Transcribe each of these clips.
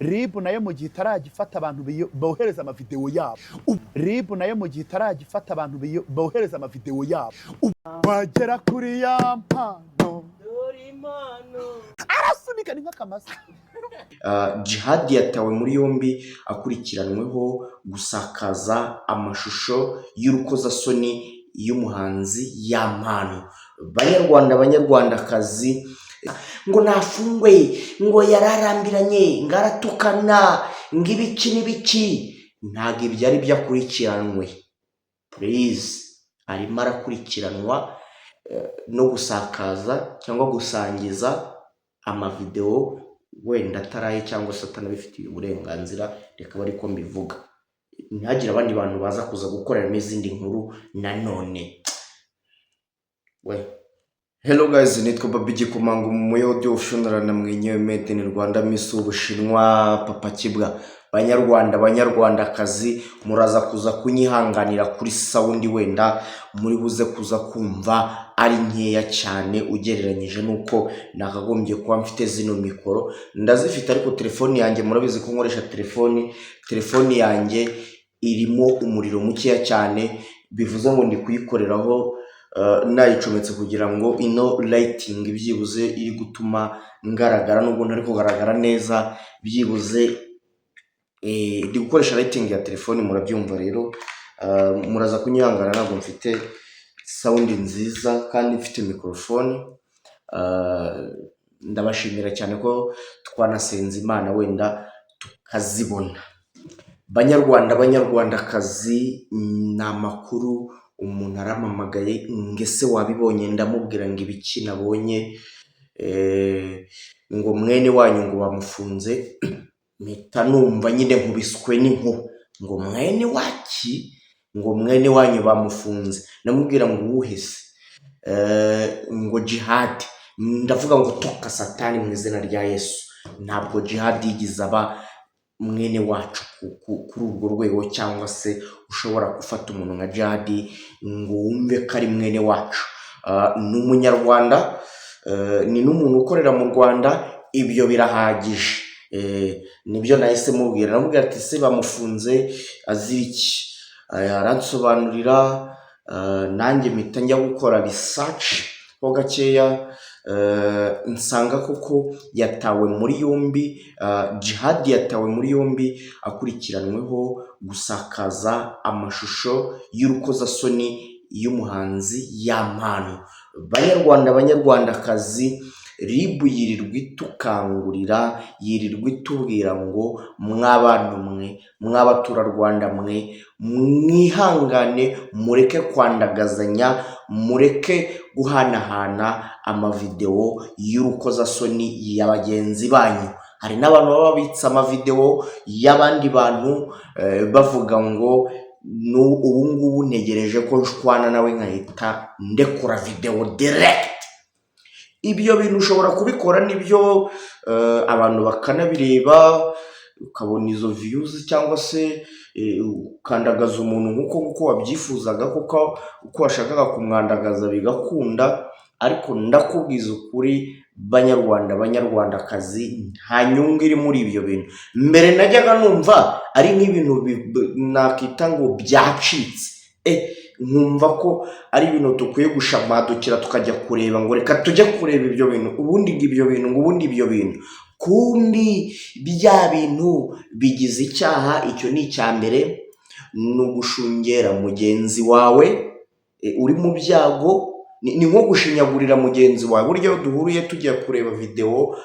RIB nayo mu gihe itaragifata abantu bohereza amavideo yabo. RIB nayo mu gihe itaragifata abantu bohereza amavideo yabo. Bagera kuri ya mpano arasunika ni nk'akamasa. Djihad yatawe muri yombi akurikiranweho gusakaza amashusho y'urukozasoni y'umuhanzi Yampano. Banyarwandakazi ngo nafungwe, ngo yararambiranye, ngaratukana, ngibiki n'ibiki. Ntabwo ibyari byakurikiranwe. Please, arimo arakurikiranwa no gusakaza cyangwa gusangiza amavideo wenda ataraye cyangwa se atanabifitiye uburenganzira. Reka bari ko mbivuga, ntihagire abandi bantu baza kuza gukoreramo izindi nkuru nanone. Hello guys, nitwa Babi Gikumangu mu audio official na mwenyewe made in Rwanda Miss Ubushinwa Papa Kibwa. Banyarwandakazi muraza kuza kunyihanganira kuri sound wenda muri buze kuza kumva ari nkeya cyane ugereranyije nuko nakagombye kuba mfite zino mikoro. Ndazifite ariko telefone yanjye murabizi ko nkoresha telefone yanjye irimo umuriro mukeya cyane, bivuze ngo ndi kuyikoreraho nayicometse kugira ngo ino lighting byibuze iri gutuma ngaragara, nubwo ntari kugaragara neza, byibuze ndi gukoresha lighting ya telefone murabyumva. Rero muraza kunyihangana, ntabwo mfite sound nziza kandi mfite microphone. Ndabashimira cyane ko twanasenze Imana wenda tukazibona. Banyarwandakazi, na makuru umuntu aramamagaye ngese wabibonye, ndamubwira ngo ibiki nabonye, ngo mwene wanyu ngo bamufunze. Mpita numva nyine nkubiswe n'inkuba, ngo mwene waki, ngo mwene wanyu bamufunze. Namubwira ngo uwuhese, ngo Djihad. Ndavuga ngo toka satani mu izina rya Yesu. Ntabwo Djihad yigize aba mwene wacu kuri urwo rwego, cyangwa se ushobora gufata umuntu nka Djihad ngo wumve ko ari mwene wacu. Ni umunyarwanda, ni n'umuntu ukorera mu Rwanda, ibyo birahagije. Nibyo nahise mubwira, namubwira ati se bamufunze azira iki? Aransobanurira, nanjye mpita njya gukora research ho gakeya, nsanga koko yatawe muri yombi. Djihad yatawe muri yombi akurikiranweho gusakaza amashusho y'urukozasoni y'umuhanzi Yampano. Banyarwandakazi, RIB yirirwa itukangurira, yirirwa itubwira ngo mw'abantu mwe, mw'abaturarwanda mwe, mwihangane, mureke kwandagazanya, mureke guhanahana amavideo y'urukozasoni ya bagenzi banyu. Hari n'abantu baba babitsa amavideo y'abandi bantu bavuga ngo ubu ngubu ntegereje ko nshwana nawe nkahita ndekura video direct. Ibyo bintu ushobora kubikora, nibyo abantu bakanabireba, ukabona izo views, cyangwa se ukandagaza umuntu nk'uko wabyifuzaga, kuko uko washakaga kumwandagaza bigakunda. Ariko ndakubwiza ukuri banyarwandakazi, nta nyungu iri muri ibyo bintu. Mbere najyaga numva ari nk'ibintu nakita ngo byacitse, nkumva ko ari ibintu dukwiye gushamadukira tukajya kureba, ngo reka tujye kureba ibyo bintu, ubundi ibyo bintu. Kumbi bya bintu bigize icyaha. Icyo ni icya mbere, ni ugushungera mugenzi wawe uri mu byago. Ni nko gushinyagurira mugenzi wawe. Buryo duhuriye tujya kureba video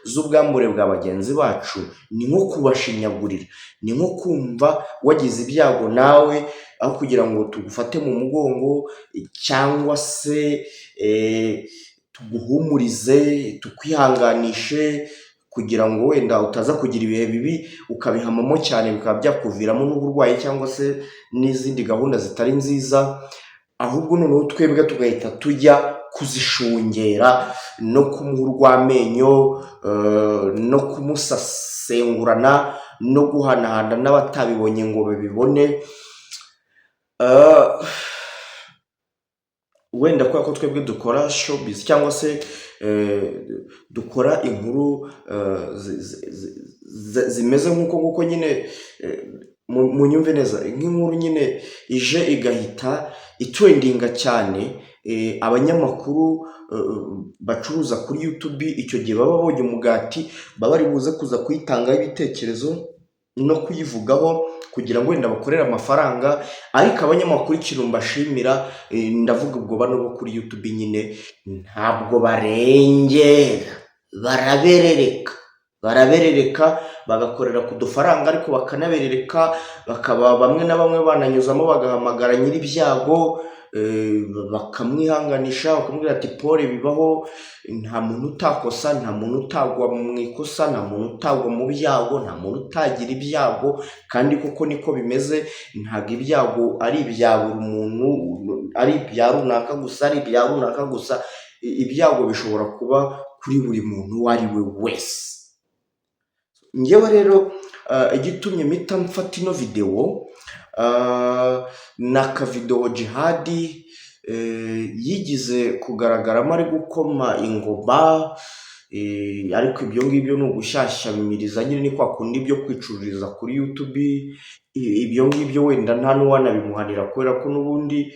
z'ubwambure bwa bagenzi bacu, ni nko kubashinyagurira, ni nko kumva wagize ibyago nawe, aho kugira ngo tugufate mu mugongo cyangwa se tuguhumurize, tukwihanganishe, kugira ngo wenda utaza kugira ibihe bibi ukabihamamo cyane, bikaba byakuviramo n'uburwayi cyangwa se n'izindi gahunda zitari nziza. Ahubwo noneho twebwe tugahita tujya kuzishungera no kumuha urw'amenyo, no kumusasengurana, no guhanahana n'abatabibonye ngo babibone. wenda kwa ko twebwe dukora showbiz cyangwa se dukora inkuru zimeze nk'uko nyine, mu nyumve neza, nk'inkuru nyine ije igahita itrendinga cyane, abanyamakuru bacuruza kuri YouTube icyo gihe baba babonye umugati, baba bari buze kuza kuyitangaho ibitekerezo no kuyivugaho kugira ngo wenda bakorere amafaranga. Ariko abanyamakuru ikintu mbashimira, ndavuga ubwo bano bo kuri YouTube nyine, ntabwo barengera, baraberereka bagakorera ku dufaranga, ariko bakanaberereka, bakaba bamwe na bamwe bananyuzamo bagahamagara nyir'ibyago, bakamwihanganisha, bakamubwira ati pole bibaho, nta muntu utakosa, nta muntu utagwa mu ikosa, nta muntu utagwa mu byago, nta muntu utagira ibyago, kandi kuko niko bimeze. Ntabwo ibyago ari ibya buri muntu, ari ibya runaka gusa, ari ibya runaka gusa. Ibyago bishobora kuba kuri buri muntu uwo ari we wese. Njyewe rero igitumye mpita mfata ino video, ni akavidewo Jihadi yigize kugaragaramo ari gukoma ingoma, ariko ibyo ngibyo ni ugushyashyamiriza nyine, ni kwa kundi byo kwicururiza kuri YouTube. Ibyo ngibyo wenda nta n'uwanabimuhanira, kubera ko n'ubundi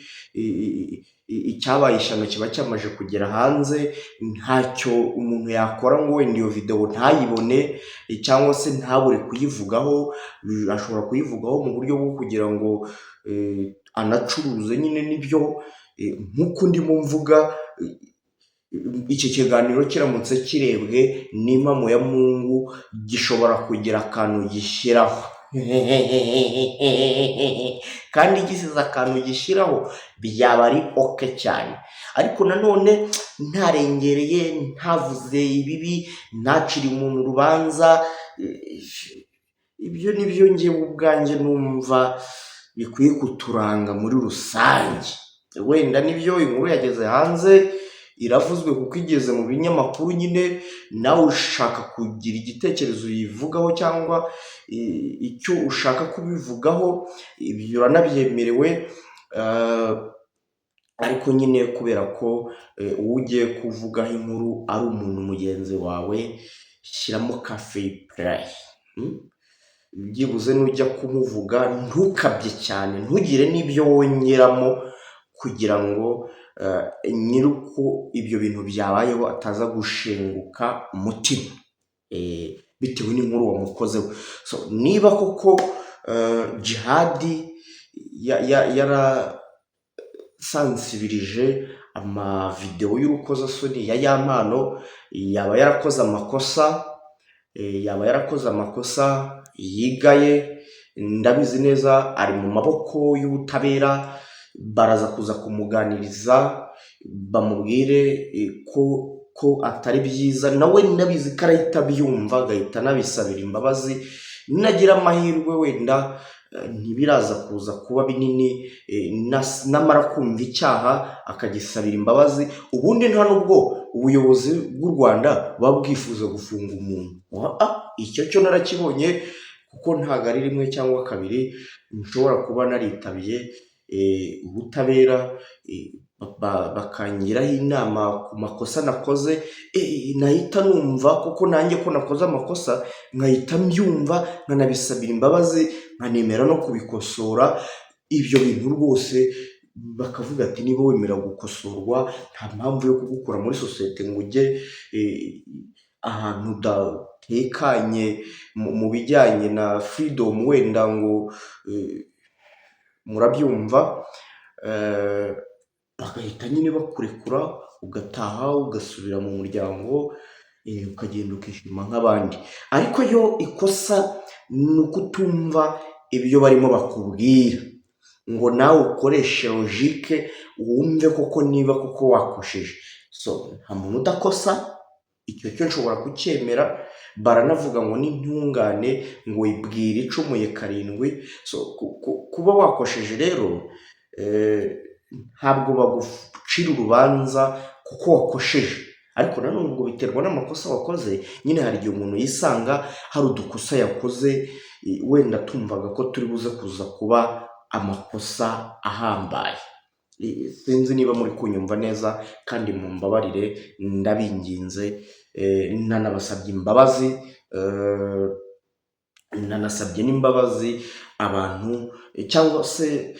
icyabaye ishyano kiba cyamaje kugera hanze. Ntacyo umuntu yakora ngo wenda iyo video ntayibone cyangwa se ntabure kuyivugaho. Ashobora kuyivugaho mu buryo bwo kugira ngo anacuruze nyine. Nibyo nk'uko ndimo mvuga, iki kiganiro kiramutse kirebwe n'impamo ya Mungu, gishobora kugira akantu gishyiraho kandi gisize akantu gishyiraho byaba ari oke cyane. Ariko nanone ntarengereye, ntavuze ibibi, ntacire umuntu urubanza, ibyo nibyo njyewe ubwanjye numva bikwiye kuturanga muri rusange. Wenda nibyo inkuru yageze hanze, iravuzwe kuko igeze mu binyamakuru nyine, nawe ushaka kugira igitekerezo uyivugaho cyangwa icyo ushaka kubivugaho, ibyo uranabyemerewe. Ariko nyine kubera ko uwo ugiye kuvugaho inkuru ari umuntu mugenzi wawe, shyiramo ka fair play. Byibuze nujya kumuvuga ntukabye cyane, ntugire n'ibyo wongeramo, kugira ngo nyir'uko ibyo bintu byabayeho ataza gushenguka umutima bitewe n'inkuru wamukozeho. So niba koko Jihadi yarasansibirije amavidewo y'urukozasoni ya mpano, yaba yarakoze amakosa, yigaye. Ndabizi neza ari mu maboko y'ubutabera, baraza kuza kumuganiriza, bamubwire ko atari byiza. Nawe nabizi ko arahita abyumva, agahita anabisabira imbabazi. Nagira amahirwe wenda ntibiraza kuza kuba binini, namara kumva icyaha akagisabira imbabazi. Ubundi nta nubwo ubuyobozi bw'u Rwanda buba bwifuza gufunga umuntu. Icyo cyo narakibonye, kuko ntabwo ari rimwe cyangwa kabiri nshobora kuba naritabiye ubutabera, bakangiraho inama ku makosa nakoze, nahita numva kuko nanjye ko nakoze amakosa, nkahita mbyumva, nkanabisabira imbabazi, nkanemera no kubikosora. Ibyo bintu rwose bakavuga ati niba wemera gukosorwa, nta mpamvu yo kugukura muri sosiyete ngo ujye ahantu udatekanye mu bijyanye na freedom, wenda ngo murabyumva. Bagahita nyine bakurekura, ugataha ugasubira mu muryango, ukagenda ukishima nk'abandi. Ariko yo ikosa ni ukutumva ibyo barimo bakubwira, ngo nawe ukoreshe logike wumve koko niba koko wakosheje. So nta muntu udakosa, icyo cyo nshobora kucyemera. Baranavuga ngo n'intungane ngo ibwira icumuye karindwi. So kuba wakosheje rero, ntabwo bagucira urubanza kuko wakosheje. Ariko nanone ubwo biterwa n'amakosa wakoze. Nyine hari igihe umuntu yisanga hari udukosa yakoze, wenda tumvaga ko turi buze kuza kuba amakosa ahambaye. sinzi niba muri kunyumva neza kandi mumbabarire ndabinginze, nanabasabye imbabazi, nanasabye n'imbabazi abantu cyangwa se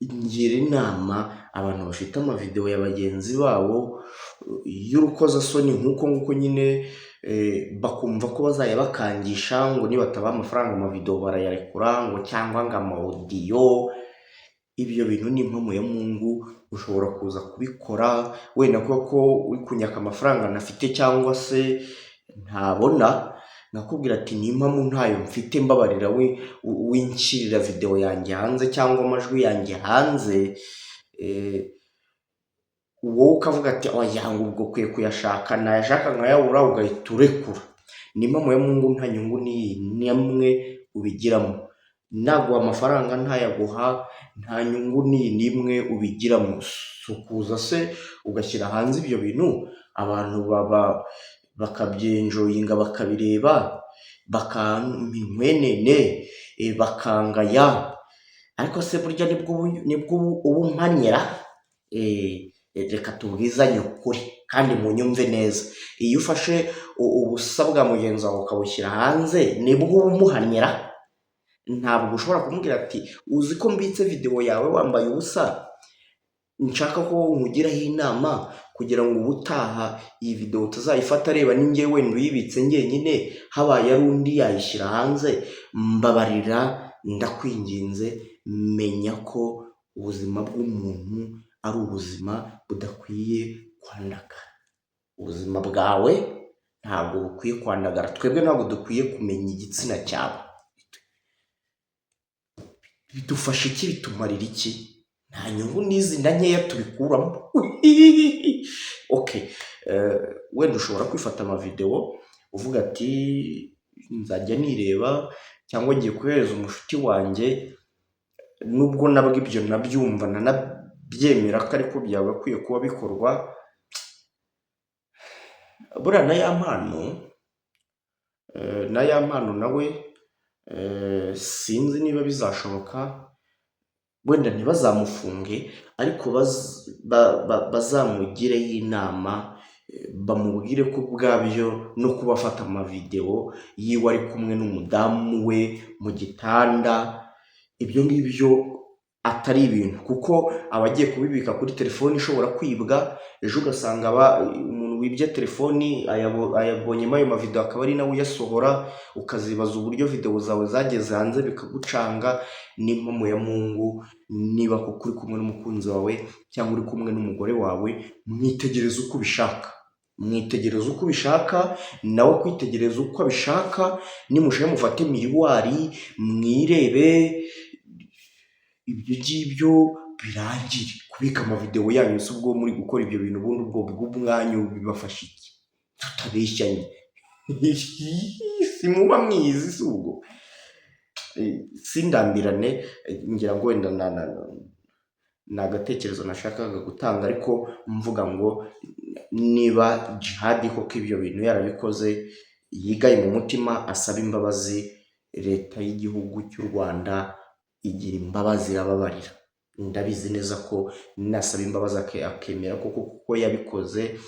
ngira inama abantu bafite amavideo ya bagenzi babo y'urukozasoni nk'uko nguko nyine, bakumva ko bazajya bakangisha ngo nibatabaha amafaranga amavideo barayarekura ngo cyangwa ngo amawodiyo. Ibyo bintu ni impamo ya Mungu, ushobora kuza kubikora wenda koko uri kunyaka amafaranga ntafite cyangwa se ntabona, nakubwira ati ni impamo ntayo mfite, mbabarira winshyirira video yanjye hanze cyangwa amajwi yanjye hanze, wowe ukavuga ati oya ngo ubwo ukwiye kuyashaka, nayashaka nkayabura ugahita urekura. Ni impamo ya Mungu, nta nyungu n'imwe ubigiramo. Naguha amafaranga ntayaguha, nta nyungu n'imwe ubigiramo. Sukuza se ugashyira hanze ibyo bintu abantu bakabyenjoyinga bakabireba bakaminkwenene bakangaya, ariko se burya nibwo uba umpanyira. Reka tubwizanye ukuri kandi munyumve neza, iyo ufashe ubusa bwa mugenzi wawe ukabushyira hanze nibwo uba umuhanira. Ntabwo ushobora kumubwira ati uzi ko mbitse video yawe wambaye ubusa, nshaka ko nkugiraho inama kugira ngo ubutaha iyi video utazayifata areba ni njye wenda uyibitse njyenyine, habaye ari undi yayishyira hanze. Mbabarira ndakwinginze, menya ko ubuzima bw'umuntu ari ubuzima budakwiye kwandagara. Ubuzima bwawe ntabwo bukwiye kwandagara. Twebwe ntabwo dukwiye kumenya igitsina cyawe. Bidufasha iki? Bitumarira iki? Nta nyungu n'izi na nkeya tubikuramo. Okay, wenda ushobora kwifata amavideo uvuga ati nzajya nireba cyangwa ngiye kohereza umushuti wanjye, nubwo nabwo ibyo nabyumva nanabyemera ko ariko byagakwiye kuba bikorwa. Buriya na ya mpano nawe sinzi niba bizashoboka, wenda ntibazamufunge ariko bazamugireho inama, bamubwire ko ubwabyo no kuba afata amavideo yiwe ari kumwe n'umudamu we mu gitanda, ibyo ngibyo atari ibintu, kuko abagiye kubibika kuri telefoni ishobora kwibwa, ejo ugasanga umuntu wibye telefoni ayabonyemo ayo mavideo akaba ari nawe uyasohora, ukazibaza uburyo video zawe zageze hanze bikagucanga. Ni impamo ya Mungu, niba koko uri kumwe n'umukunzi wawe cyangwa uri kumwe n'umugore wawe, mwitegereze uko ubishaka, mwitegereze uko ubishaka, nawe kwitegereza uko abishaka. Nimushaka mufate miriwari mwirebe, ibyo ngibyo birangire. Kubika amavideo yanyu si ubwo muri gukora ibyo bintu, ubundi ubwo bw'umwanya bibafasha iki? Tutabeshyanye. Simuba mwizi si ubwo. Sindambirane, ngira ngo wenda ni agatekerezo nashakaga gutanga, ariko mvuga ngo niba Jihad koko ibyo bintu yarabikoze, yigaye mu mutima, asaba imbabazi leta y'igihugu cy'u Rwanda, igira imbabazi, irababarira. Ndabizi neza ko nasaba imbabazi akemera kuko yabikoze,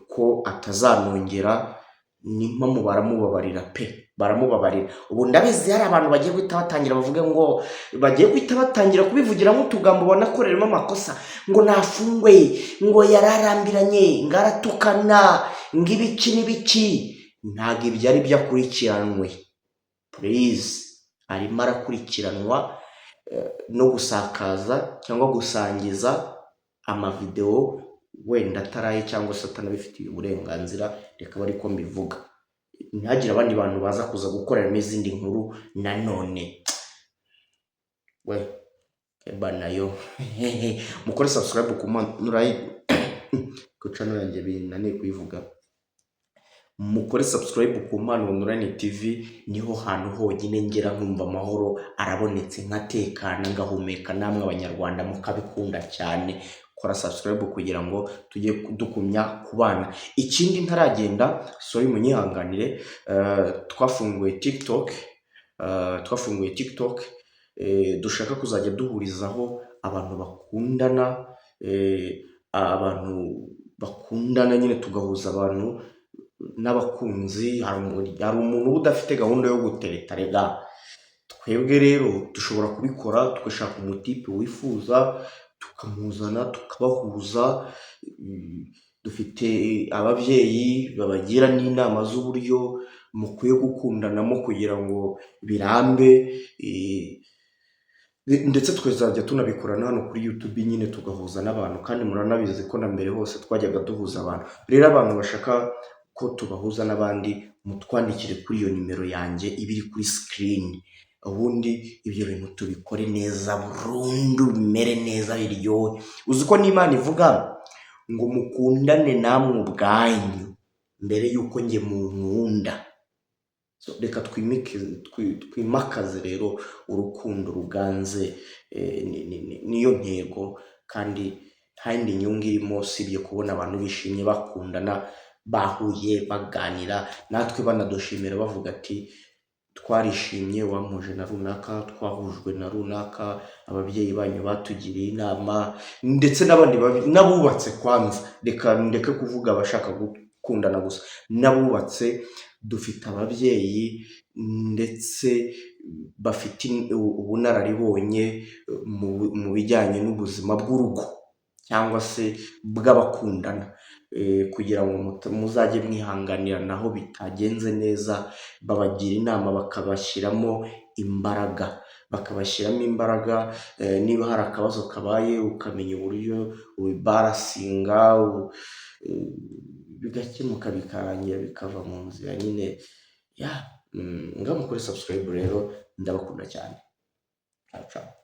ko atazanongera, n'impamo baramubabarira pe, baramubabarira. Ubu ndabizi hari abantu bagiye guhita batangira bavuge ngo bagiye guhita batangira kubivugiramo utugambo banakoreramo amakosa, ngo nafungwe, ngo yararambiranye, ngo aratukana, ngo ibiki n'ibiki. Ntabwo ibyo ari byo akurikiranwe. Please, arimo arakurikiranwa no gusakaza cyangwa gusangiza amavideo wenda ataraye cyangwa se atanabifitiye uburenganzira, reka bari ko mbivuga. Ntihagire abandi bantu baza kuza gukoreramo izindi nkuru nanone. We eba nayo mukore subscribe ku channel yanjye, binaniye kuyivuga. Mukore subscribe ku Mpano Online TV, niho hantu honyine ngera nkumva amahoro arabonetse, nkatekana, ngahumeka, namwe abanyarwanda mukabikunda cyane. Kora subscribe kugira ngo tujye dukumya kubana. Ikindi ntaragenda, sorry munyihanganire, twafunguye TikTok, dushaka kuzajya duhurizaho abantu bakundana, abantu bakundana nyine tugahuza abantu n'abakunzi. Hari umuntu uba udafite gahunda yo gutereta rega. Twebwe rero dushobora kubikora, tugashaka umutipe wifuza tukamuzana tukabahuza. Dufite ababyeyi babagira n'inama z'uburyo mukwiye gukundanamo kugira ngo birambe, ndetse tukazajya tunabikorana hano kuri YouTube nyine tugahuza n'abantu, kandi muranabizi ko na mbere hose twajyaga duhuza abantu. Rero abantu bashaka ko tubahuza n'abandi, mutwandikire kuri iyo nimero yanjye iba iri kuri screen, ubundi ibyo bintu tubikore neza burundu, bimere neza, biryohe. Uzi ko n'Imana ivuga ngo mukundane namwe ubwanyu mbere y'uko njye munkunda. Reka twimakaze rero urukundo ruganze, niyo ntego, kandi nta yindi nyungu irimo usibye kubona abantu bishimye bakundana, bahuye, baganira, natwe banadushimira bavuga ati twarishimye, wampuje na runaka, twahujwe na runaka, ababyeyi banyu batugiriye inama, ndetse n'abandi n'abubatse. Kwanza reka ndeke kuvuga abashaka gukundana gusa, n'abubatse dufite ababyeyi ndetse bafite ubunararibonye mu bijyanye n'ubuzima bw'urugo cyangwa se bw'abakundana, kugira ngo muzajye mwihanganirana aho bitagenze neza. Babagira inama bakabashyiramo imbaraga, niba hari akabazo kabaye ukamenya uburyo ubibarasinga, bigakemuka, bikarangira, bikava mu nzira nyine. Ngaho mukore subscribe rero, ndabakunda cyane. Ciao ciao.